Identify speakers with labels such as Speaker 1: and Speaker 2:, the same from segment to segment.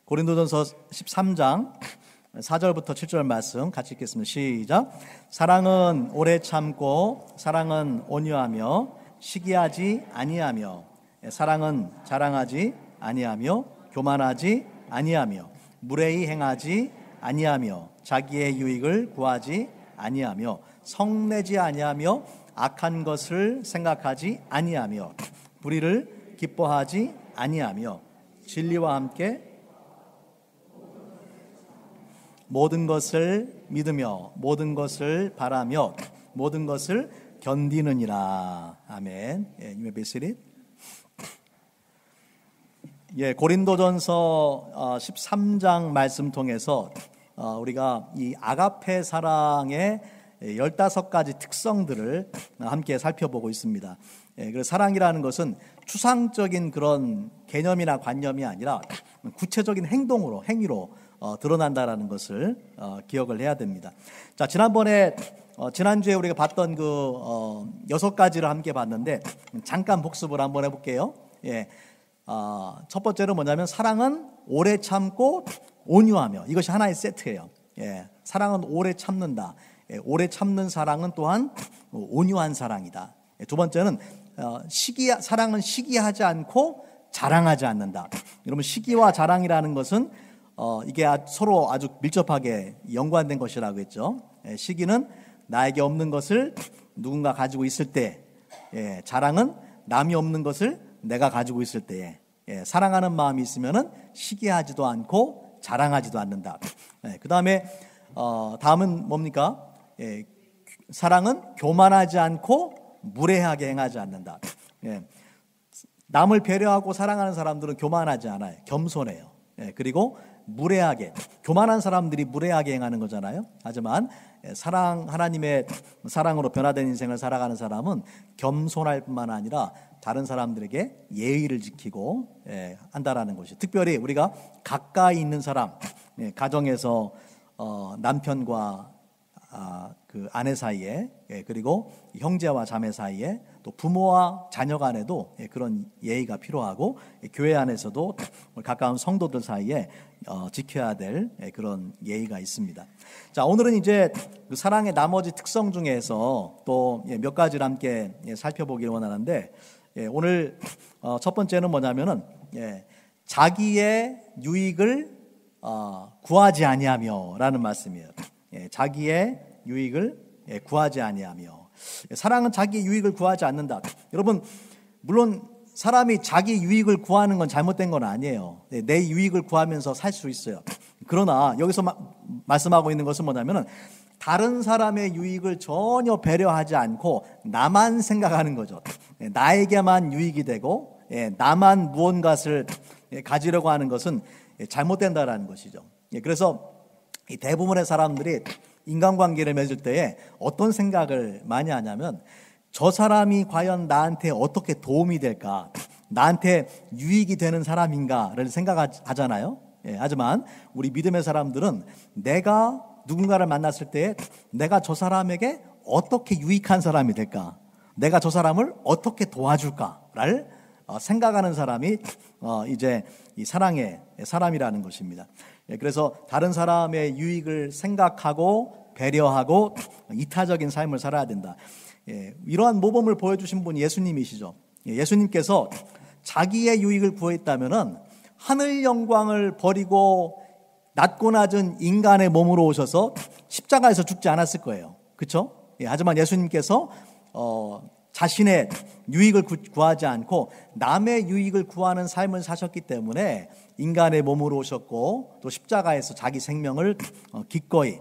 Speaker 1: 고린도전서 13장 4절부터 7절 말씀 같이 읽겠습니다. 시작. 사랑은 오래 참고 사랑은 온유하며 시기하지 아니하며 사랑은 자랑하지 아니하며 교만하지 아니하며 무례히 행하지 아니하며 자기의 유익을 구하지 아니하며 성내지 아니하며 악한 것을 생각하지 아니하며 불의를 기뻐하지 아니하며 진리와 함께 모든 것을 믿으며 모든 것을 바라며 모든 것을 견디느니라. 아멘. You may be seated. 고린도전서 13장 말씀 통해서 우리가 이 아가페 사랑의 15가지 특성들을 함께 살펴보고 있습니다. 그래서 사랑이라는 것은 추상적인 그런 개념이나 관념이 아니라 구체적인 행위로 드러난다라는 것을 기억을 해야 됩니다. 자, 지난주에 우리가 봤던 그 6가지를 함께 봤는데 잠깐 복습을 한번 해볼게요. 첫 번째는 뭐냐면 사랑은 오래 참고 온유하며, 이것이 하나의 세트예요. 사랑은 오래 참는다. 오래 참는 사랑은 또한 온유한 사랑이다. 두 번째는 사랑은 시기하지 않고 자랑하지 않는다. 여러분, 시기와 자랑이라는 것은 이게 서로 아주 밀접하게 연관된 것이라고 했죠. 시기는 나에게 없는 것을 누군가 가지고 있을 때, 자랑은 남이 없는 것을 내가 가지고 있을 때에, 사랑하는 마음이 있으면은 시기하지도 않고 자랑하지도 않는다. 그 다음에 다음은 뭡니까? 사랑은 교만하지 않고 무례하게 행하지 않는다. 남을 배려하고 사랑하는 사람들은 교만하지 않아요. 겸손해요. 그리고 무례하게, 교만한 사람들이 무례하게 행하는 거잖아요. 하지만 하나님의 사랑으로 변화된 인생을 살아가는 사람은 겸손할 뿐만 아니라 다른 사람들에게 예의를 지키고 한다라는 것이, 특별히 우리가 가까이 있는 사람, 가정에서 남편과 그 아내 사이에, 그리고 형제와 자매 사이에, 또 부모와 자녀 간에도 그런 예의가 필요하고, 교회 안에서도 가까운 성도들 사이에 지켜야 될 그런 예의가 있습니다. 자, 오늘은 이제 그 사랑의 나머지 특성 중에서 또 몇 가지를 함께 살펴보기를 원하는데, 오늘 첫 번째는 뭐냐면은 자기의 유익을 구하지 아니하며라는 말씀이에요. 자기의 유익을 구하지 아니하며. 사랑은 자기의 유익을 구하지 않는다. 여러분, 물론 사람이 자기 유익을 구하는 건 잘못된 건 아니에요. 내 유익을 구하면서 살 수 있어요. 그러나 여기서 말씀하고 있는 것은 뭐냐면은 다른 사람의 유익을 전혀 배려하지 않고 나만 생각하는 거죠. 나에게만 유익이 되고 나만 무언가를 가지려고 하는 것은 잘못된다라는 것이죠. 그래서 대부분의 사람들이 인간관계를 맺을 때에 어떤 생각을 많이 하냐면, 저 사람이 과연 나한테 어떻게 도움이 될까, 나한테 유익이 되는 사람인가를 생각하잖아요. 하지만 우리 믿음의 사람들은 내가 누군가를 만났을 때 내가 저 사람에게 어떻게 유익한 사람이 될까, 내가 저 사람을 어떻게 도와줄까를 생각하는 사람이 이제 이 사랑의 사람이라는 것입니다. 그래서 다른 사람의 유익을 생각하고 배려하고 이타적인 삶을 살아야 된다. 이러한 모범을 보여주신 분이 예수님이시죠. 예수님께서 자기의 유익을 구했다면은 하늘 영광을 버리고 낮고 낮은 인간의 몸으로 오셔서 십자가에서 죽지 않았을 거예요. 그렇죠? 하지만 예수님께서 자신의 유익을 구하지 않고 남의 유익을 구하는 삶을 사셨기 때문에 인간의 몸으로 오셨고, 또 십자가에서 자기 생명을 기꺼이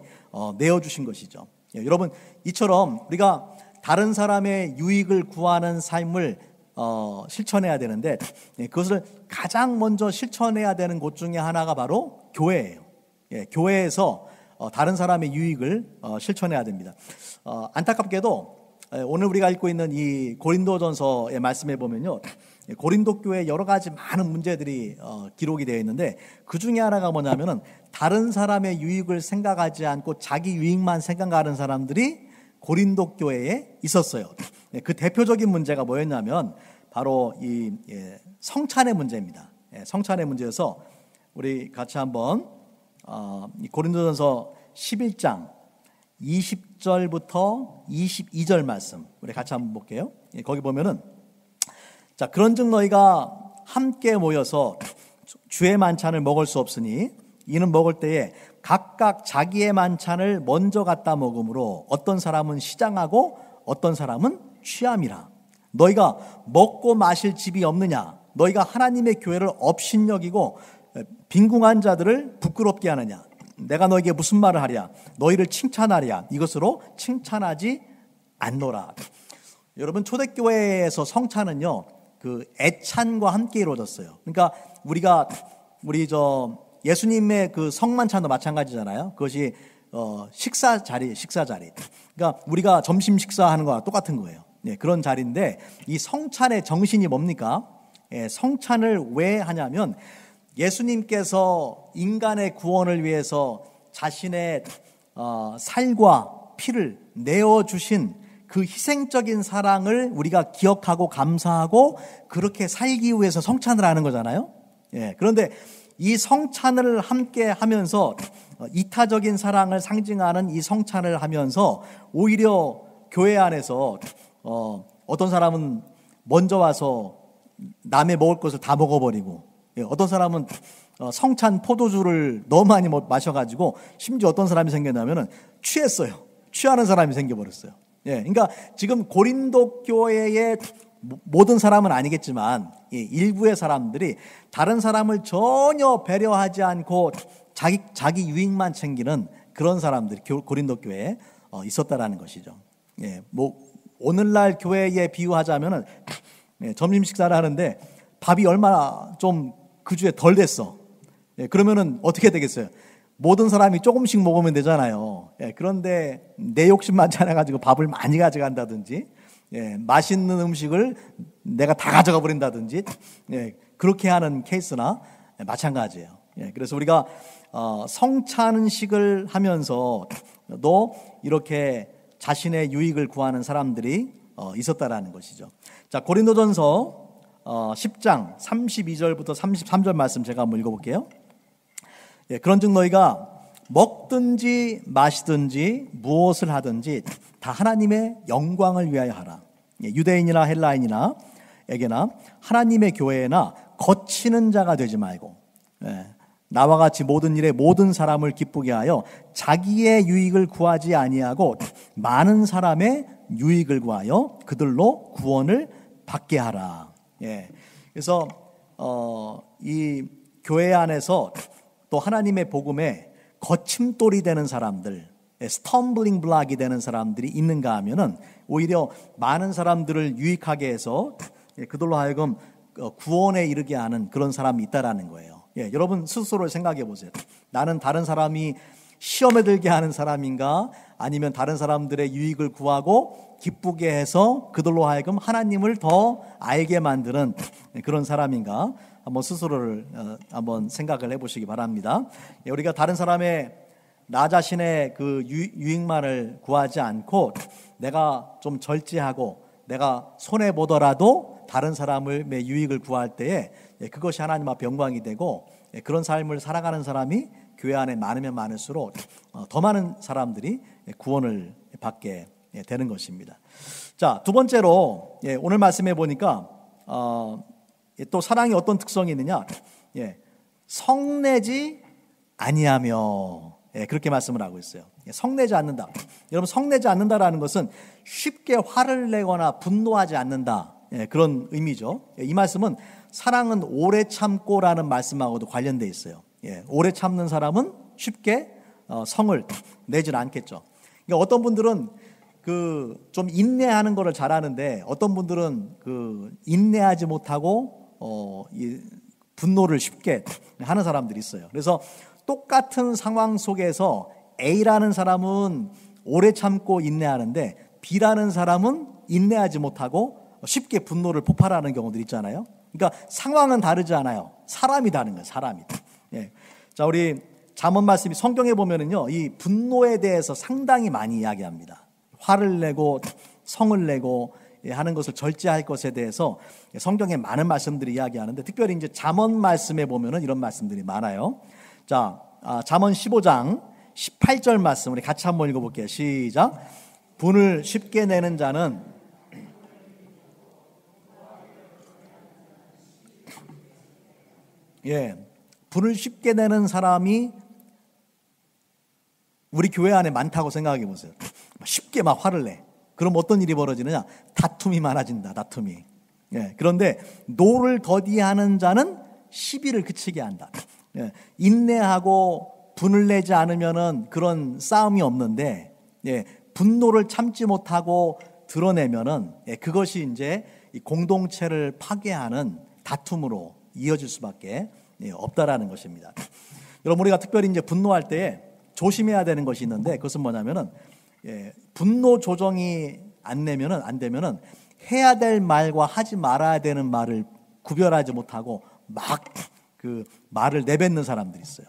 Speaker 1: 내어주신 것이죠. 여러분, 이처럼 우리가 다른 사람의 유익을 구하는 삶을 실천해야 되는데, 그것을 가장 먼저 실천해야 되는 곳 중에 하나가 바로 교회예요. 교회에서 다른 사람의 유익을 실천해야 됩니다. 안타깝게도 오늘 우리가 읽고 있는 이 고린도전서의 말씀에 보면요, 고린도 교회에 여러 가지 많은 문제들이 기록이 되어 있는데, 그 중에 하나가 뭐냐면은 다른 사람의 유익을 생각하지 않고 자기 유익만 생각하는 사람들이 고린도 교회에 있었어요. 그 대표적인 문제가 뭐였냐면 바로 이 성찬의 문제입니다. 성찬의 문제에서 우리 같이 한번 고린도전서 11장 20절부터 22절 말씀 우리 같이 한번 볼게요. 거기 보면은 자, 그런즉 너희가 함께 모여서 주의 만찬을 먹을 수 없으니 이는 먹을 때에 각각 자기의 만찬을 먼저 갖다 먹으므로 어떤 사람은 시장하고 어떤 사람은 취함이라. 너희가 먹고 마실 집이 없느냐? 너희가 하나님의 교회를 업신여기고 빈궁한 자들을 부끄럽게 하느냐? 내가 너에게 무슨 말을 하랴? 너희를 칭찬하랴? 이것으로 칭찬하지 않노라. 여러분, 초대교회에서 성찬은요, 그 애찬과 함께 이루어졌어요. 그러니까 우리 예수님의 그 성만찬도 마찬가지잖아요. 그것이 식사 자리. 그러니까 우리가 점심 식사하는 거와 똑같은 거예요. 네, 그런 자리인데 이 성찬의 정신이 뭡니까? 성찬을 왜 하냐면 예수님께서 인간의 구원을 위해서 자신의 살과 피를 내어주신 그 희생적인 사랑을 우리가 기억하고 감사하고 그렇게 살기 위해서 성찬을 하는 거잖아요. 그런데 이 성찬을 함께 하면서 이타적인 사랑을 상징하는 이 성찬을 하면서 오히려 교회 안에서 어떤 사람은 먼저 와서 남의 먹을 것을 다 먹어버리고, 어떤 사람은 성찬 포도주를 너무 많이 마셔가지고 심지어 어떤 사람이 생겼냐면은 취하는 사람이 생겨버렸어요. 그러니까 지금 고린도 교회의 모든 사람은 아니겠지만 일부의 사람들이 다른 사람을 전혀 배려하지 않고 자기 유익만 챙기는 그런 사람들이 고린도 교회에 있었다라는 것이죠. 오늘날 교회에 비유하자면은 점심 식사를 하는데 밥이 얼마나 좀 그 주에 덜 됐어. 그러면은 어떻게 되겠어요? 모든 사람이 조금씩 먹으면 되잖아요. 그런데 내 욕심 많지 않아가지고 밥을 많이 가져간다든지, 맛있는 음식을 내가 다 가져가 버린다든지, 그렇게 하는 케이스나 마찬가지예요. 그래서 우리가 성찬식을 하면서도 이렇게 자신의 유익을 구하는 사람들이 있었다라는 것이죠. 자, 고린도전서 10장 32절부터 33절 말씀 제가 한번 읽어볼게요. 그런즉 너희가 먹든지 마시든지 무엇을 하든지 다 하나님의 영광을 위하여 하라. 유대인이나 헬라인이나 에게나 하나님의 교회나 거치는 자가 되지 말고 나와 같이 모든 일에 모든 사람을 기쁘게 하여 자기의 유익을 구하지 아니하고 많은 사람의 유익을 구하여 그들로 구원을 받게 하라. 그래서 이 교회 안에서 또 하나님의 복음에 거침돌이 되는 사람들, 스텀블링 블락이 되는 사람들이 있는가 하면은 오히려 많은 사람들을 유익하게 해서 그들로 하여금 구원에 이르게 하는 그런 사람이 있다라는 거예요. 여러분 스스로를 생각해 보세요. 나는 다른 사람이 시험에 들게 하는 사람인가? 아니면 다른 사람들의 유익을 구하고 기쁘게 해서 그들로 하여금 하나님을 더 알게 만드는 그런 사람인가? 한번 스스로를 한번 생각을 해보시기 바랍니다. 우리가 다른 사람의 나 자신의 그 유익만을 구하지 않고 내가 좀 절제하고 내가 손해 보더라도 다른 사람의 유익을 구할 때에 그것이 하나님 앞에 영광이 되고 그런 삶을 살아가는 사람이 교회 안에 많으면 많을수록 더 많은 사람들이 구원을 받게 되는 것입니다. 자, 두 번째로 오늘 말씀해 보니까 또 사랑이 어떤 특성이 있느냐? 성내지 아니하며 그렇게 말씀을 하고 있어요. 성내지 않는다. 여러분 성내지 않는다라는 것은 쉽게 화를 내거나 분노하지 않는다. 그런 의미죠. 이 말씀은 사랑은 오래 참고라는 말씀하고도 관련되어 있어요. 오래 참는 사람은 쉽게 성을 내질 않겠죠. 그러니까 어떤 분들은 좀 인내하는 거를 잘하는데 어떤 분들은 인내하지 못하고 이 분노를 쉽게 하는 사람들이 있어요. 그래서 똑같은 상황 속에서 A라는 사람은 오래 참고 인내하는데 B라는 사람은 인내하지 못하고 쉽게 분노를 폭발하는 경우들 있잖아요. 그러니까 상황은 다르지 않아요. 사람이 다른 거예요. 사람이. 자, 우리 잠언 말씀이 성경에 보면은요, 이 분노에 대해서 상당히 많이 이야기합니다. 화를 내고 성을 내고 하는 것을 절제할 것에 대해서 성경에 많은 말씀들이 이야기하는데, 특별히 이제 잠언 말씀에 보면은 이런 말씀들이 많아요. 자, 잠언 15장 18절 말씀 우리 같이 한번 읽어볼게요. 시작. 분을 쉽게 내는 자는 분을 쉽게 내는 사람이 우리 교회 안에 많다고 생각해 보세요. 쉽게 막 화를 내. 그럼 어떤 일이 벌어지느냐? 다툼이 많아진다. 다툼이. 그런데 노를 더디하는 자는 시비를 그치게 한다. 인내하고 분을 내지 않으면은 그런 싸움이 없는데, 분노를 참지 못하고 드러내면은 그것이 이제 이 공동체를 파괴하는 다툼으로 이어질 수밖에 없다라는 것입니다. 여러분, 우리가 특별히 이제 분노할 때에 조심해야 되는 것이 있는데, 그것은 뭐냐면은 분노 조정이 안 되면은 해야 될 말과 하지 말아야 되는 말을 구별하지 못하고 막 그 말을 내뱉는 사람들이 있어요.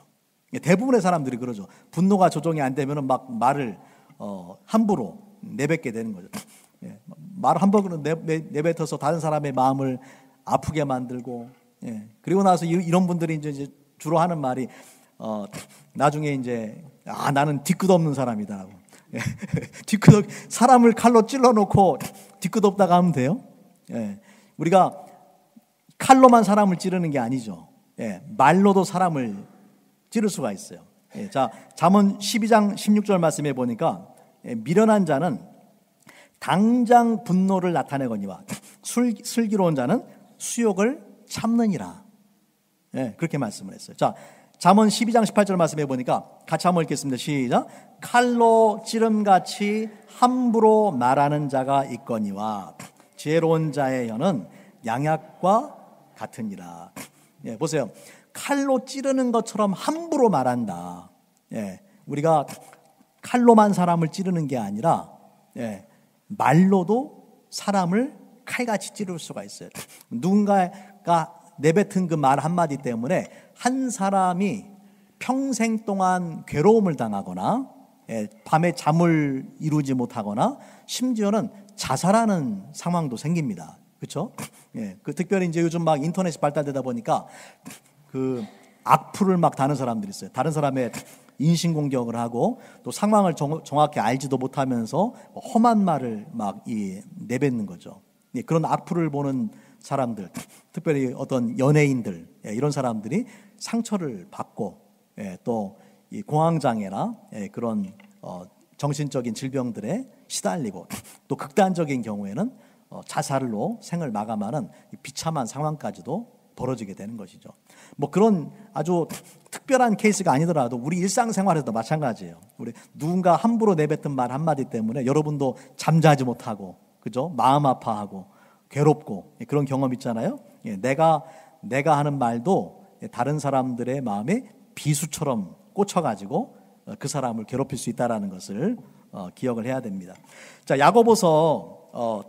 Speaker 1: 대부분의 사람들이 그러죠. 분노가 조정이 안 되면은 막 말을 함부로 내뱉게 되는 거죠. 말 함부로 내뱉어서 다른 사람의 마음을 아프게 만들고, 그리고 나서 이런 분들이 이제 주로 하는 말이 나중에 이제 나는 뒤끝 없는 사람이다. 사람을 칼로 찔러놓고 뒤끝 없다가 하면 돼요. 우리가 칼로만 사람을 찌르는 게 아니죠. 말로도 사람을 찌를 수가 있어요. 자, 잠언 12장 16절 말씀해 보니까 미련한 자는 당장 분노를 나타내거니와 슬기로운 자는 수욕을 참느니라. 그렇게 말씀을 했어요. 자, 잠언 12장 18절 말씀해 보니까 같이 한번 읽겠습니다. 시작. 칼로 찌름같이 함부로 말하는 자가 있거니와 지혜로운 자의 혀는 양약과 같으니라. 보세요. 칼로 찌르는 것처럼 함부로 말한다. 우리가 칼로만 사람을 찌르는 게 아니라 말로도 사람을 칼같이 찌를 수가 있어요. 누군가가 내뱉은 그 말 한마디 때문에 한 사람이 평생 동안 괴로움을 당하거나 밤에 잠을 이루지 못하거나 심지어는 자살하는 상황도 생깁니다. 그렇죠? 그 특별히 이제 요즘 막 인터넷이 발달되다 보니까 그 악플을 막 다는 사람들이 있어요. 다른 사람의 인신공격을 하고 또 상황을 정확히 알지도 못하면서 험한 말을 막 내뱉는 거죠. 그런 악플을 보는 사람들, 특별히 어떤 연예인들, 이런 사람들이 상처를 받고 또 이 공황장애나 그런 정신적인 질병들에 시달리고 또 극단적인 경우에는 자살로 생을 마감하는 비참한 상황까지도 벌어지게 되는 것이죠. 뭐 그런 아주 특별한 케이스가 아니더라도 우리 일상생활에서도 마찬가지예요. 우리 누군가 함부로 내뱉은 말 한마디 때문에 여러분도 잠자지 못하고, 그죠? 마음 아파하고 괴롭고 그런 경험 있잖아요. 내가 하는 말도 다른 사람들의 마음에 비수처럼 꽂혀가지고 그 사람을 괴롭힐 수 있다는 것을 기억을 해야 됩니다. 자, 야고보서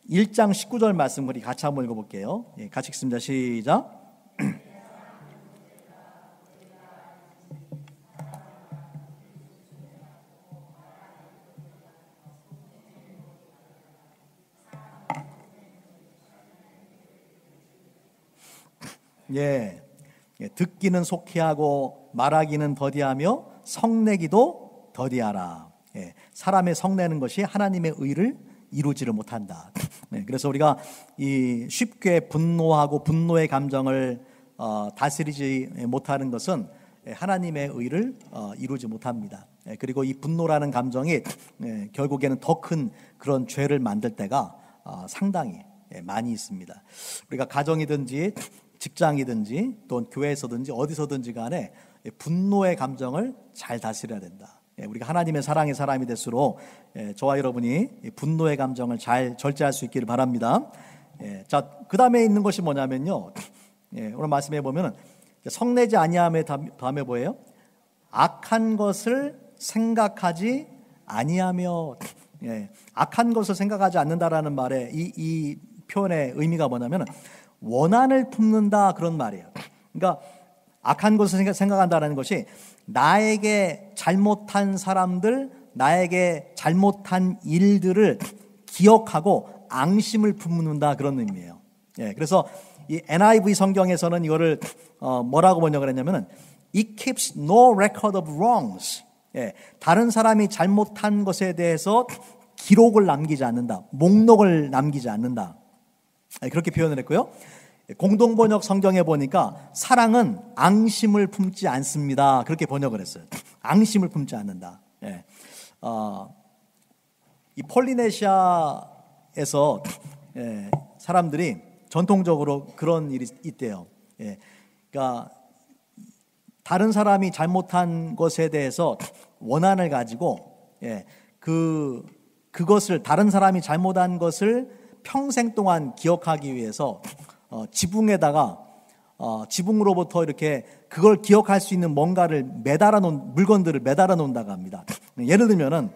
Speaker 1: 1장 19절 말씀 우리 같이 한번 읽어볼게요. 같이 읽습니다. 시작. 듣기는 속히 하고 말하기는 더디하며 성내기도 더디하라. 사람의 성내는 것이 하나님의 의를 이루지를 못한다. 그래서 우리가 이 쉽게 분노하고 분노의 감정을 다스리지 못하는 것은 하나님의 의를 이루지 못합니다. 그리고 이 분노라는 감정이 결국에는 더 큰 그런 죄를 만들 때가 상당히 많이 있습니다. 우리가 가정이든지 직장이든지 또 교회에서든지 어디서든지 간에 분노의 감정을 잘 다스려야 된다. 우리가 하나님의 사랑의 사람이 될수록 저와 여러분이 분노의 감정을 잘 절제할 수 있기를 바랍니다. 자, 그 다음에 있는 것이 뭐냐면요, 오늘 말씀해 보면 성내지 아니함의 다음에 뭐예요? 악한 것을 생각하지 아니하며. 악한 것을 생각하지 않는다라는 말에 이 표현의 의미가 뭐냐면 원한을 품는다, 그런 말이에요. 그러니까 악한 것을 생각한다는 것이 나에게 잘못한 사람들, 나에게 잘못한 일들을 기억하고 앙심을 품는다 그런 의미예요. 예, 그래서 이 NIV 성경에서는 이거를 뭐라고 번역을 했냐면은 It keeps no record of wrongs. 예, 다른 사람이 잘못한 것에 대해서 기록을 남기지 않는다. 목록을 남기지 않는다. 예, 그렇게 표현을 했고요. 공동번역 성경에 보니까 사랑은 앙심을 품지 않습니다. 그렇게 번역을 했어요. 앙심을 품지 않는다. 예, 이 폴리네시아에서 예, 사람들이 전통적으로 그런 일이 있대요. 예, 그러니까 다른 사람이 잘못한 것에 대해서 원한을 가지고 예, 그것을 다른 사람이 잘못한 것을 평생 동안 기억하기 위해서 지붕에다가 지붕으로부터 이렇게 그걸 기억할 수 있는 뭔가를 매달아 놓은 물건들을 매달아 놓는다고 합니다. 예를 들면은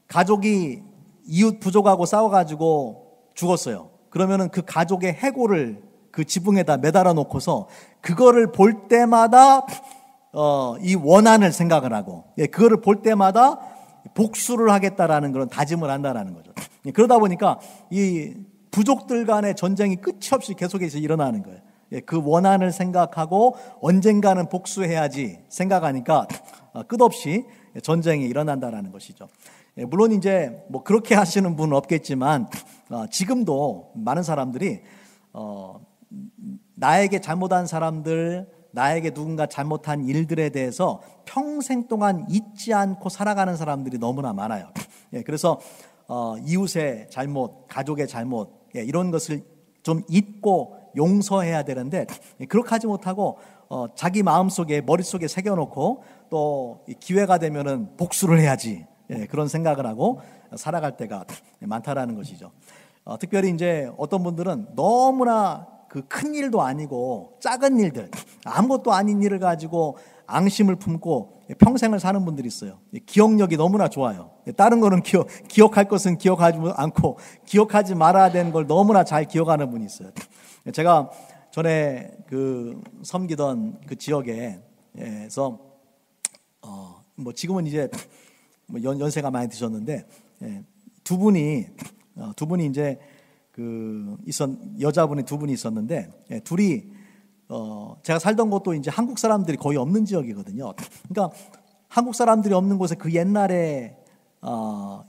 Speaker 1: 가족이 이웃 부족하고 싸워가지고 죽었어요. 그러면은 그 가족의 해골을 그 지붕에다 매달아 놓고서 그거를 볼 때마다 이 원한을 생각을 하고 그거를 볼 때마다 복수를 하겠다라는 그런 다짐을 한다라는 거죠. 그러다 보니까 이 부족들 간의 전쟁이 끝이 없이 계속해서 일어나는 거예요. 그 원한을 생각하고 언젠가는 복수해야지 생각하니까 끝없이 전쟁이 일어난다라는 것이죠. 물론 이제 뭐 그렇게 하시는 분은 없겠지만 지금도 많은 사람들이 나에게 잘못한 사람들, 나에게 누군가 잘못한 일들에 대해서 평생 동안 잊지 않고 살아가는 사람들이 너무나 많아요. 그래서 이웃의 잘못, 가족의 잘못 이런 것을 좀 잊고 용서해야 되는데 그렇게 하지 못하고 자기 마음속에 머릿속에 새겨놓고 또 기회가 되면은 복수를 해야지 그런 생각을 하고 살아갈 때가 많다라는 것이죠. 특별히 이제 어떤 분들은 너무나 그 큰 일도 아니고 작은 일들, 아무것도 아닌 일을 가지고 앙심을 품고 평생을 사는 분들이 있어요. 기억력이 너무나 좋아요. 다른 거는 기억할 것은 기억하지 않고 기억하지 말아야 되는 걸 너무나 잘 기억하는 분이 있어요. 제가 전에 그 섬기던 그 지역에서 뭐 지금은 이제 뭐 연세가 많이 드셨는데 두 분이 이제 여자분이 두 분이 있었는데 둘이 제가 살던 곳도 이제 한국 사람들이 거의 없는 지역이거든요. 그러니까 한국 사람들이 없는 곳에 그 옛날에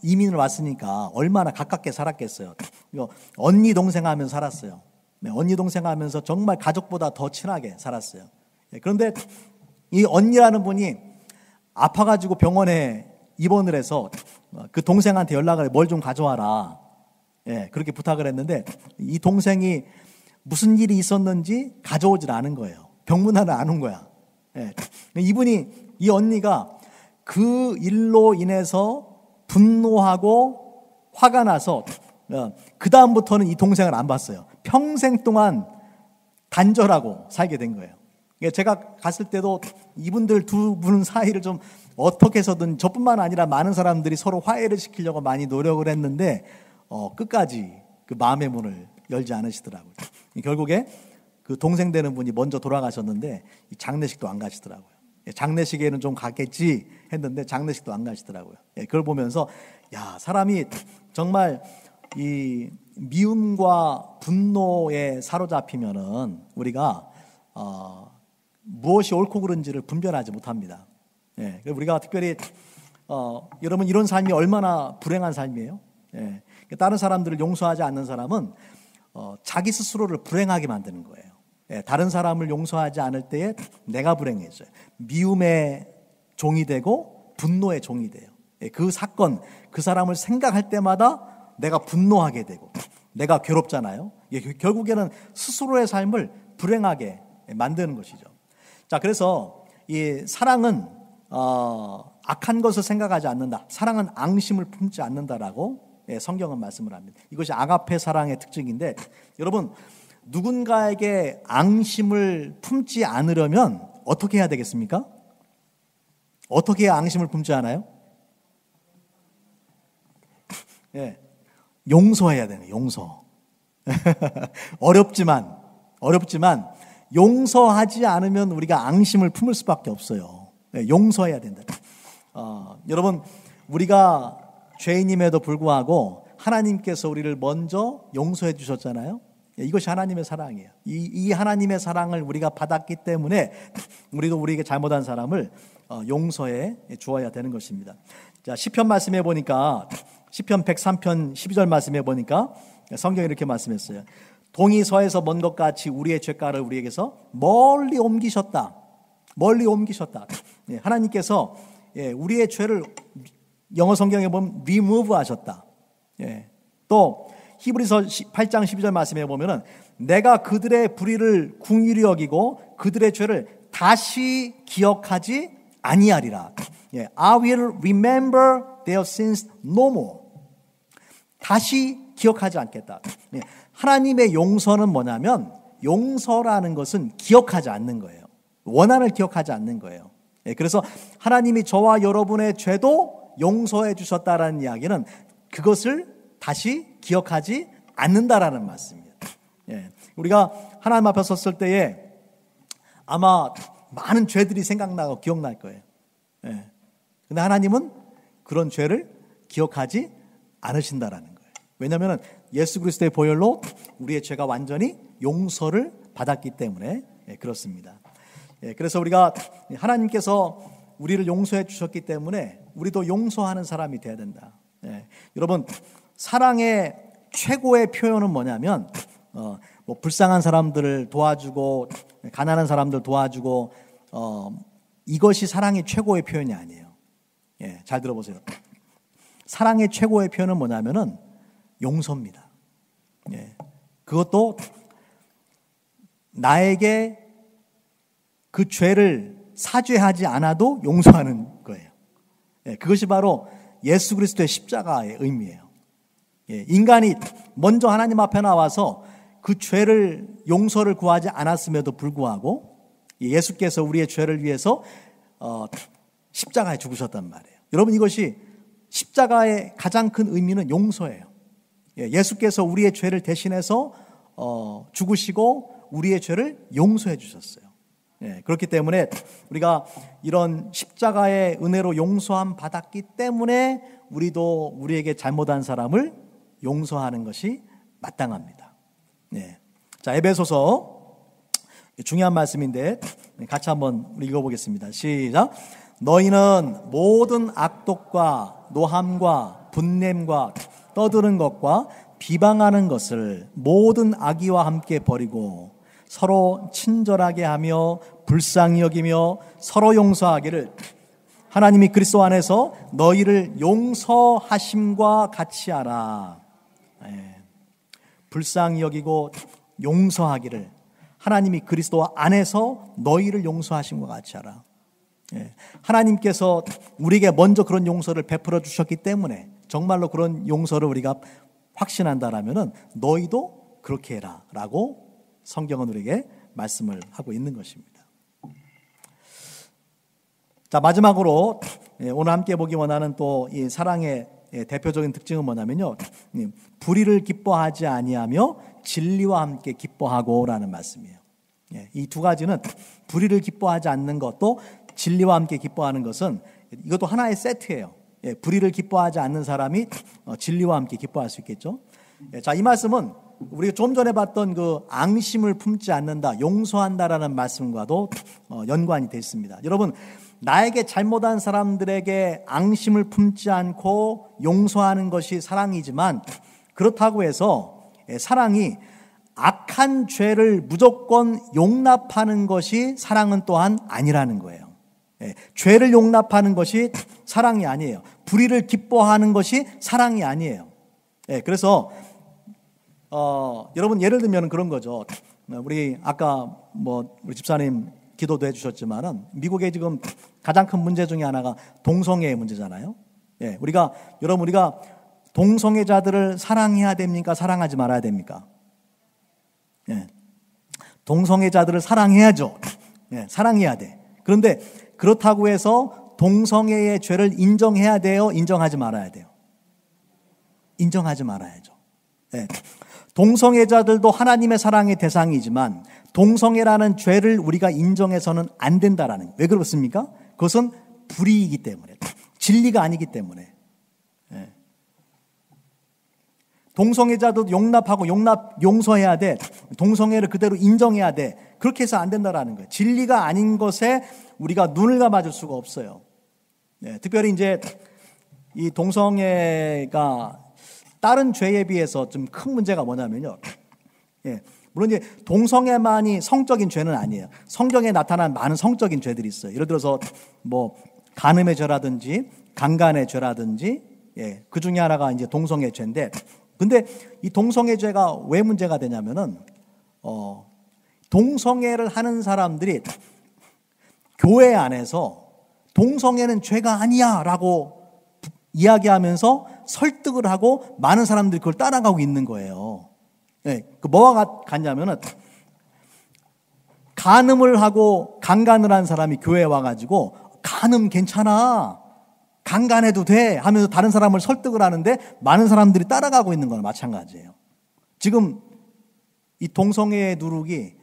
Speaker 1: 이민을 왔으니까 얼마나 가깝게 살았겠어요. 언니 동생 하면서 살았어요. 언니 동생 하면서 정말 가족보다 더 친하게 살았어요. 그런데 이 언니라는 분이 아파가지고 병원에 입원을 해서 그 동생한테 연락을 해 뭘 좀 가져와라. 그렇게 부탁을 했는데 이 동생이 무슨 일이 있었는지 가져오질 않은 거예요. 병문안을 안 온 거야. 이 언니가 그 일로 인해서 분노하고 화가 나서 그 다음부터는 이 동생을 안 봤어요. 평생 동안 단절하고 살게 된 거예요. 제가 갔을 때도 이분들 두 분 사이를 좀 어떻게 해서든 저뿐만 아니라 많은 사람들이 서로 화해를 시키려고 많이 노력을 했는데 끝까지 그 마음의 문을 열지 않으시더라고요. 결국에 그 동생 되는 분이 먼저 돌아가셨는데 장례식도 안 가시더라고요. 장례식에는 좀 갔겠지 했는데 장례식도 안 가시더라고요. 그걸 보면서 야, 사람이 정말 이 미움과 분노에 사로잡히면은 우리가 무엇이 옳고 그른지를 분별하지 못합니다. 우리가 특별히 여러분 이런 삶이 얼마나 불행한 삶이에요. 다른 사람들을 용서하지 않는 사람은 자기 스스로를 불행하게 만드는 거예요. 다른 사람을 용서하지 않을 때에 내가 불행해져요. 미움의 종이 되고 분노의 종이 돼요. 그 사건, 그 사람을 생각할 때마다 내가 분노하게 되고 내가 괴롭잖아요. 결국에는 스스로의 삶을 불행하게 만드는 것이죠. 자, 그래서 이 사랑은 악한 것을 생각하지 않는다. 사랑은 앙심을 품지 않는다라고 성경은 말씀을 합니다. 이것이 아가페 사랑의 특징인데 여러분 누군가에게 앙심을 품지 않으려면 어떻게 해야 되겠습니까? 어떻게 해야 앙심을 품지 않아요? 용서해야 되는 용서. 어렵지만 용서하지 않으면 우리가 앙심을 품을 수밖에 없어요. 용서해야 된다. 여러분 우리가 죄인임에도 불구하고 하나님께서 우리를 먼저 용서해 주셨잖아요. 이것이 하나님의 사랑이에요. 이 하나님의 사랑을 우리가 받았기 때문에 우리도 우리에게 잘못한 사람을 용서해 주어야 되는 것입니다. 자, 시편 말씀해 보니까 시편 103편 12절 말씀해 보니까 성경이 이렇게 말씀했어요. 동이 서에서 먼 것 같이 우리의 죄가를 우리에게서 멀리 옮기셨다. 멀리 옮기셨다. 하나님께서 우리의 죄를 영어 성경에 보면 remove 하셨다. 또 히브리서 8장 12절 말씀에 보면은 내가 그들의 불의를 궁휼히 여기고 그들의 죄를 다시 기억하지 아니하리라. I will remember their sins no more. 다시 기억하지 않겠다. 하나님의 용서는 뭐냐면 용서라는 것은 기억하지 않는 거예요. 원한을 기억하지 않는 거예요. 그래서 하나님이 저와 여러분의 죄도 용서해 주셨다라는 이야기는 그것을 다시 기억하지 않는다라는 말씀입니다. 우리가 하나님 앞에 섰을 때에 아마 많은 죄들이 생각나고 기억날 거예요. 근데 하나님은 그런 죄를 기억하지 않으신다라는 거예요. 왜냐하면 예수 그리스도의 보혈로 우리의 죄가 완전히 용서를 받았기 때문에 그렇습니다. 그래서 우리가 하나님께서 우리를 용서해 주셨기 때문에 우리도 용서하는 사람이 되어야 된다. 여러분, 사랑의 최고의 표현은 뭐냐면 뭐 불쌍한 사람들을 도와주고 가난한 사람들 도와주고 이것이 사랑의 최고의 표현이 아니에요. 잘 들어보세요. 사랑의 최고의 표현은 뭐냐면은 용서입니다. 그것도 나에게 그 죄를 사죄하지 않아도 용서하는 거예요. 그것이 바로 예수 그리스도의 십자가의 의미예요. 인간이 먼저 하나님 앞에 나와서 그 죄를 용서를 구하지 않았음에도 불구하고 예수께서 우리의 죄를 위해서 십자가에 죽으셨단 말이에요. 여러분, 이것이 십자가의 가장 큰 의미는 용서예요. 예수께서 우리의 죄를 대신해서 죽으시고 우리의 죄를 용서해 주셨어요. 그렇기 때문에 우리가 이런 십자가의 은혜로 용서함 받았기 때문에 우리도 우리에게 잘못한 사람을 용서하는 것이 마땅합니다. 자, 에베소서 중요한 말씀인데 같이 한번 읽어보겠습니다. 시작. 너희는 모든 악독과 노함과 분냄과 떠드는 것과 비방하는 것을 모든 악의와 함께 버리고 서로 친절하게 하며 불쌍히 여기며 서로 용서하기를 하나님이 그리스도 안에서 너희를 용서하심과 같이 하라. 불쌍히 여기고 용서하기를 하나님이 그리스도 안에서 너희를 용서하심과 같이 하라. 하나님께서 우리에게 먼저 그런 용서를 베풀어 주셨기 때문에 정말로 그런 용서를 우리가 확신한다라면은 너희도 그렇게 해라 라고 성경은 우리에게 말씀을 하고 있는 것입니다. 자, 마지막으로 오늘 함께 보기 원하는 또 이 사랑의 대표적인 특징은 뭐냐면요, 불의를 기뻐하지 아니하며 진리와 함께 기뻐하고라는 말씀이에요. 이 두 가지는 불의를 기뻐하지 않는 것도 진리와 함께 기뻐하는 것은 이것도 하나의 세트예요. 불의를 기뻐하지 않는 사람이 진리와 함께 기뻐할 수 있겠죠. 자, 이 말씀은 우리가 좀 전에 봤던 그 앙심을 품지 않는다, 용서한다라는 말씀과도 연관이 되어 있습니다. 여러분, 나에게 잘못한 사람들에게 앙심을 품지 않고 용서하는 것이 사랑이지만 그렇다고 해서 사랑이 악한 죄를 무조건 용납하는 것이 사랑은 또한 아니라는 거예요. 죄를 용납하는 것이 사랑이 아니에요. 불의를 기뻐하는 것이 사랑이 아니에요. 그래서 여러분, 예를 들면 그런 거죠. 우리 아까 우리 집사님 기도도 해주셨지만은 미국에 지금 가장 큰 문제 중에 하나가 동성애 문제잖아요. 우리가 동성애자들을 사랑해야 됩니까? 사랑하지 말아야 됩니까? 동성애자들을 사랑해야죠. 사랑해야 돼. 그런데 그렇다고 해서 동성애의 죄를 인정해야 돼요? 인정하지 말아야 돼요? 인정하지 말아야죠. 동성애자들도 하나님의 사랑의 대상이지만 동성애라는 죄를 우리가 인정해서는 안 된다라는, 왜 그렇습니까? 그것은 불의이기 때문에, 진리가 아니기 때문에. 동성애자도 용납하고 용서해야 돼. 동성애를 그대로 인정해야 돼. 그렇게 해서 안 된다라는 거예요. 진리가 아닌 것에 우리가 눈을 감아줄 수가 없어요. 특별히 이제 이 동성애가 다른 죄에 비해서 좀 큰 문제가 뭐냐면요. 물론 이제 동성애만이 성적인 죄는 아니에요. 성경에 나타난 많은 성적인 죄들이 있어요. 예를 들어서 뭐 간음의 죄라든지 강간의 죄라든지 그 중에 하나가 이제 동성애 죄인데, 근데 이 동성애 죄가 왜 문제가 되냐면은 동성애를 하는 사람들이 교회 안에서 동성애는 죄가 아니야라고 이야기하면서 설득을 하고 많은 사람들이 그걸 따라가고 있는 거예요. 그 뭐와 같냐면은 간음을 하고 강간을 한 사람이 교회에 와가지고 간음 괜찮아, 강간해도 돼 하면서 다른 사람을 설득을 하는데 많은 사람들이 따라가고 있는 거나 마찬가지예요. 지금 이 동성애의 누룩이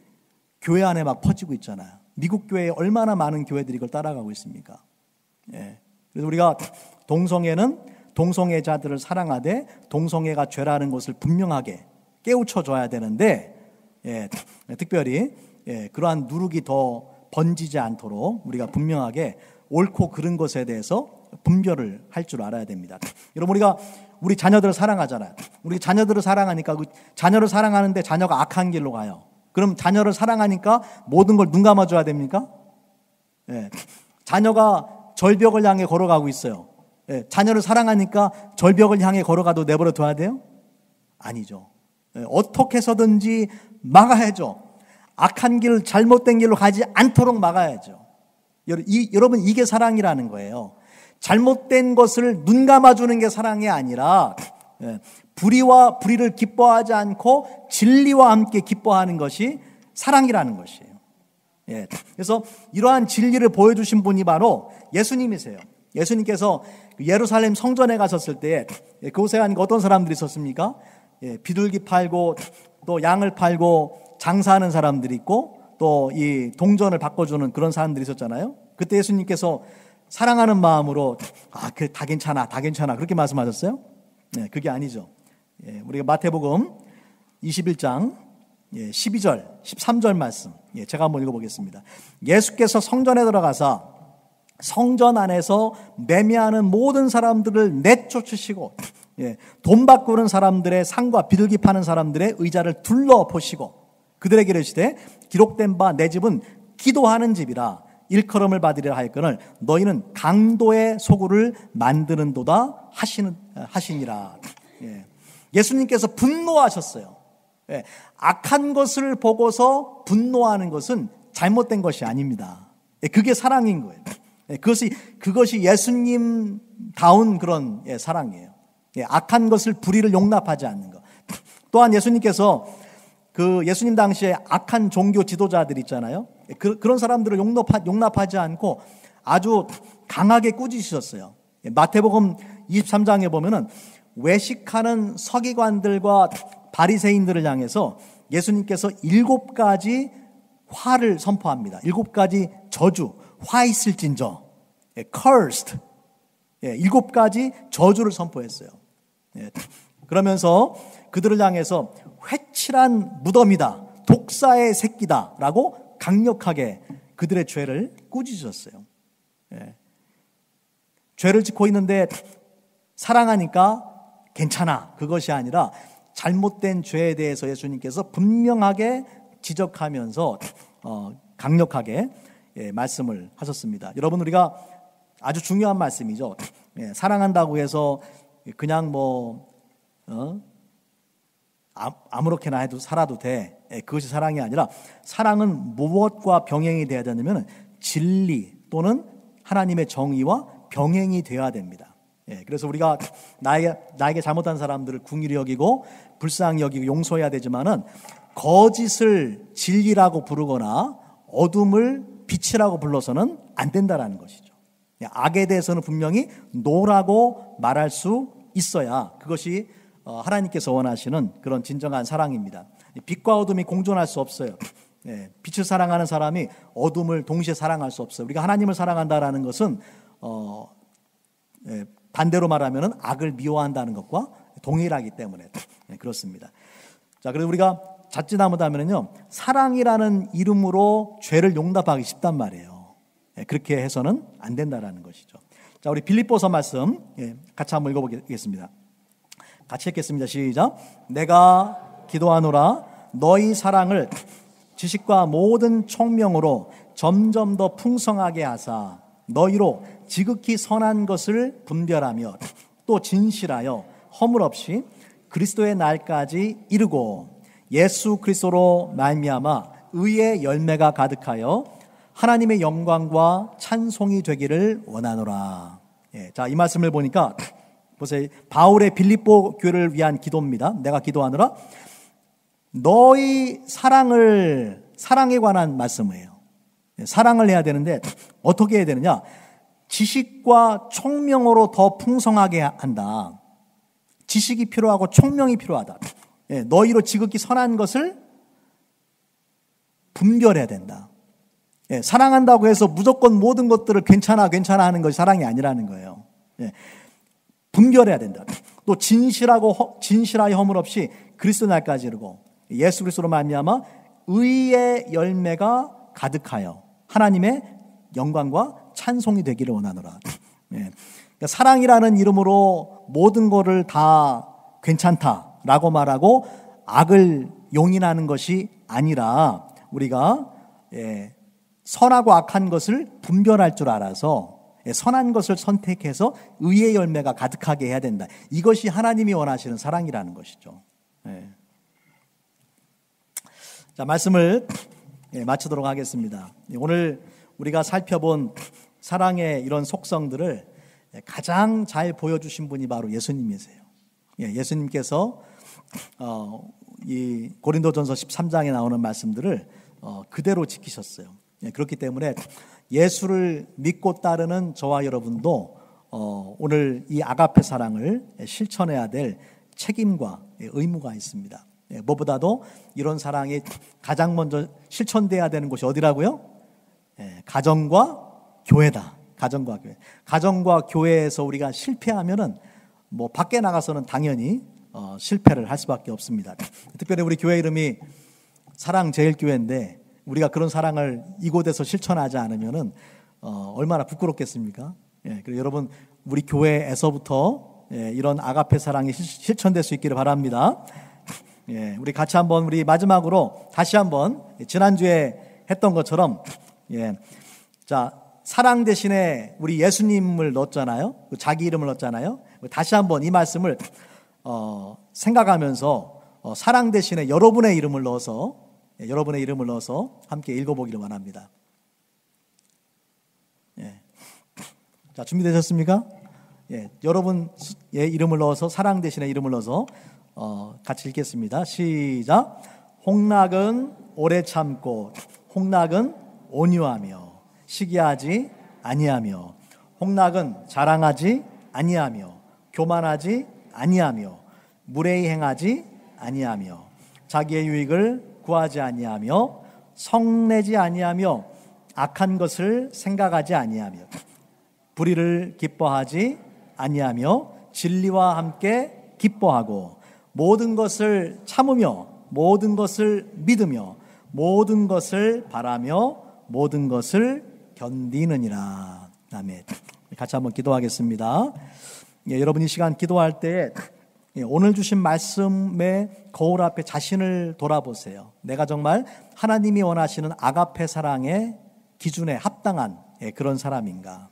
Speaker 1: 교회 안에 막 퍼지고 있잖아요. 미국 교회에 얼마나 많은 교회들이 이걸 따라가고 있습니까? 그래서 우리가 동성애는 동성애자들을 사랑하되 동성애가 죄라는 것을 분명하게 깨우쳐줘야 되는데, 특별히 그러한 누룩이 더 번지지 않도록 우리가 분명하게 옳고 그른 것에 대해서 분별을 할 줄 알아야 됩니다. 여러분, 우리가 우리 자녀들을 사랑하잖아요. 우리 자녀들을 사랑하니까 그 자녀를 사랑하는데 자녀가 악한 길로 가요. 그럼 자녀를 사랑하니까 모든 걸 눈 감아줘야 됩니까? 자녀가 절벽을 향해 걸어가고 있어요. 자녀를 사랑하니까 절벽을 향해 걸어가도 내버려 둬야 돼요? 아니죠. 어떻게 해서든지 막아야죠. 악한 길, 잘못된 길로 가지 않도록 막아야죠. 여러분, 이게 사랑이라는 거예요. 잘못된 것을 눈 감아주는 게 사랑이 아니라 불의와 불의를 기뻐하지 않고 진리와 함께 기뻐하는 것이 사랑이라는 것이에요. 그래서 이러한 진리를 보여주신 분이 바로 예수님이세요. 예수님께서 예루살렘 성전에 가셨을 때 그곳에 가니까 어떤 사람들이 있었습니까? 비둘기 팔고 또 양을 팔고 장사하는 사람들이 있고 또 이 동전을 바꿔주는 그런 사람들이 있었잖아요. 그때 예수님께서 사랑하는 마음으로 그 다 괜찮아 그렇게 말씀하셨어요? 그게 아니죠. 우리가 마태복음 21장 12절 13절 말씀 제가 한번 읽어보겠습니다. 예수께서 성전에 들어가사 성전 안에서 매매하는 모든 사람들을 내쫓으시고 돈 바꾸는 사람들의 상과 비둘기 파는 사람들의 의자를 둘러보시고 그들에게 이르시되 기록된 바 내 집은 기도하는 집이라 일컬음을 받으리라 하였거늘 너희는 강도의 소굴을 만드는도다 하시니라. 예수님께서 분노하셨어요. 악한 것을 보고서 분노하는 것은 잘못된 것이 아닙니다. 그게 사랑인 거예요. 그것이 예수님다운 그런 사랑이에요. 악한 것을 불의를 용납하지 않는 것. 또한 예수님께서 그 예수님 당시에 악한 종교 지도자들 있잖아요. 그런 사람들을 용납하지 않고 아주 강하게 꾸짖으셨어요. 마태복음 23장에 보면은 외식하는 서기관들과 바리새인들을 향해서 예수님께서 7가지 화를 선포합니다. 7가지 저주, 화 있을진저, cursed, 7가지 저주를 선포했어요. 그러면서 그들을 향해서 회칠한 무덤이다, 독사의 새끼다라고 강력하게 그들의 죄를 꾸짖으셨어요. 죄를 짓고 있는데 사랑하니까 괜찮아, 그것이 아니라 잘못된 죄에 대해서 예수님께서 분명하게 지적하면서 강력하게 말씀을 하셨습니다. 여러분, 우리가 아주 중요한 말씀이죠. 사랑한다고 해서 그냥 아무렇게나 해도 살아도 돼, 그것이 사랑이 아니라 사랑은 무엇과 병행이 되어야 되냐면 진리 또는 하나님의 정의와 병행이 되어야 됩니다. 그래서 우리가 나에게 잘못한 사람들을 궁일이 여기고 불쌍히 여기고 용서해야 되지만은 거짓을 진리라고 부르거나 어둠을 빛이라고 불러서는 안 된다라는 것이죠. 악에 대해서는 분명히 노라고 말할 수 있어야 그것이 하나님께서 원하시는 그런 진정한 사랑입니다. 빛과 어둠이 공존할 수 없어요. 빛을 사랑하는 사람이 어둠을 동시에 사랑할 수 없어요. 우리가 하나님을 사랑한다라는 것은 반대로 말하면 악을 미워한다는 것과 동일하기 때문에 그렇습니다. 자, 그래서 우리가 자칫하면요, 사랑이라는 이름으로 죄를 용납하기 쉽단 말이에요. 그렇게 해서는 안 된다라는 것이죠. 자, 우리 빌립보서 말씀 같이 한번 읽어보겠습니다. 같이 읽겠습니다. 시작. 내가 기도하노라 너희 사랑을 지식과 모든 총명으로 점점 더 풍성하게 하사 너희로 지극히 선한 것을 분별하며 또 진실하여 허물 없이 그리스도의 날까지 이르고 예수 그리스도로 말미암아 의의 열매가 가득하여 하나님의 영광과 찬송이 되기를 원하노라. 자, 이 말씀을 보니까 보세요. 바울의 빌립보 교회를 위한 기도입니다. 내가 기도하노라 너희 사랑에 관한 말씀이에요. 사랑을 해야 되는데 어떻게 해야 되느냐? 지식과 총명으로 더 풍성하게 한다. 지식이 필요하고 총명이 필요하다. 너희로 지극히 선한 것을 분별해야 된다. 사랑한다고 해서 무조건 모든 것들을 괜찮아 하는 것이 사랑이 아니라는 거예요. 분별해야 된다. 또 진실하여 허물 없이 그리스도 날까지 이르고 예수 그리스도로 말미암아 의의 열매가 가득하여 하나님의 영광과 찬송이 되기를 원하노라. 그러니까 사랑이라는 이름으로 모든 것을 다 괜찮다라고 말하고 악을 용인하는 것이 아니라 우리가 선하고 악한 것을 분별할 줄 알아서 선한 것을 선택해서 의의 열매가 가득하게 해야 된다. 이것이 하나님이 원하시는 사랑이라는 것이죠. 자, 말씀을 마치도록 하겠습니다. 오늘 우리가 살펴본 사랑의 이런 속성들을 가장 잘 보여주신 분이 바로 예수님이세요. 예수님께서 이 고린도전서 13장에 나오는 말씀들을 그대로 지키셨어요. 그렇기 때문에 예수를 믿고 따르는 저와 여러분도 오늘 이 아가페 사랑을 실천해야 될 책임과 의무가 있습니다. 무엇보다도 이런 사랑이 가장 먼저 실천돼야 되는 곳이 어디라고요? 가정과 교회다. 가정과 교회. 가정과 교회에서 우리가 실패하면은 뭐 밖에 나가서는 당연히 실패를 할 수밖에 없습니다. 특별히 우리 교회 이름이 사랑제일교회인데 우리가 그런 사랑을 이곳에서 실천하지 않으면은 얼마나 부끄럽겠습니까? 그리고 여러분 우리 교회에서부터 이런 아가페 사랑이 실천될 수 있기를 바랍니다. 우리 같이 한번 우리 마지막으로 다시 한번 지난주에 했던 것처럼 자, 사랑 대신에 우리 예수님을 넣었잖아요. 자기 이름을 넣었잖아요. 다시 한번 이 말씀을 생각하면서 사랑 대신에 여러분의 이름을 넣어서 함께 읽어보기를 원합니다. 자, 준비되셨습니까? 여러분의 이름을 넣어서 사랑 대신에 이름을 넣어서 같이 읽겠습니다. 시작. 홍락은 오래 참고 홍락은 온유하며 시기하지 아니하며 홍락은 자랑하지 아니하며 교만하지 아니하며 무례히 행하지 아니하며 자기의 유익을 구하지 아니하며 성내지 아니하며 악한 것을 생각하지 아니하며 불의를 기뻐하지 아니하며 진리와 함께 기뻐하고 모든 것을 참으며 모든 것을 믿으며 모든 것을 바라며 모든 것을 견디느니라. 아멘. 같이 한번 기도하겠습니다. 여러분 이 시간 기도할 때 오늘 주신 말씀의 거울 앞에 자신을 돌아보세요. 내가 정말 하나님이 원하시는 아가페 사랑의 기준에 합당한 그런 사람인가.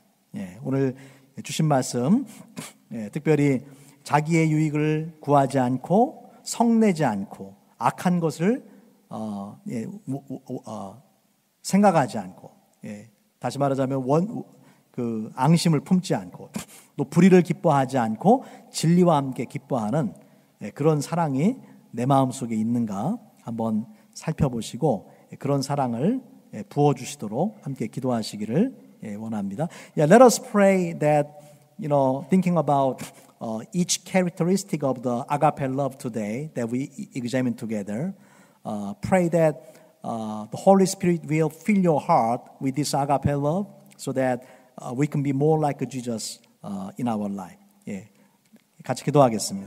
Speaker 1: 오늘 주신 말씀 특별히 자기의 유익을 구하지 않고 성내지 않고 악한 것을 생각하지 않고 다시 말하자면 앙심을 품지 않고 또 불의를 기뻐하지 않고 진리와 함께 기뻐하는 그런 사랑이 내 마음속에 있는가 한번 살펴보시고 그런 사랑을 부어주시도록 함께 기도하시기를 원합니다. Let us pray that thinking about each characteristic of the agape love today that we examine together, pray that the Holy Spirit will fill your heart with this agape love so that we can be more like Jesus in our life. 같이 기도하겠습니다.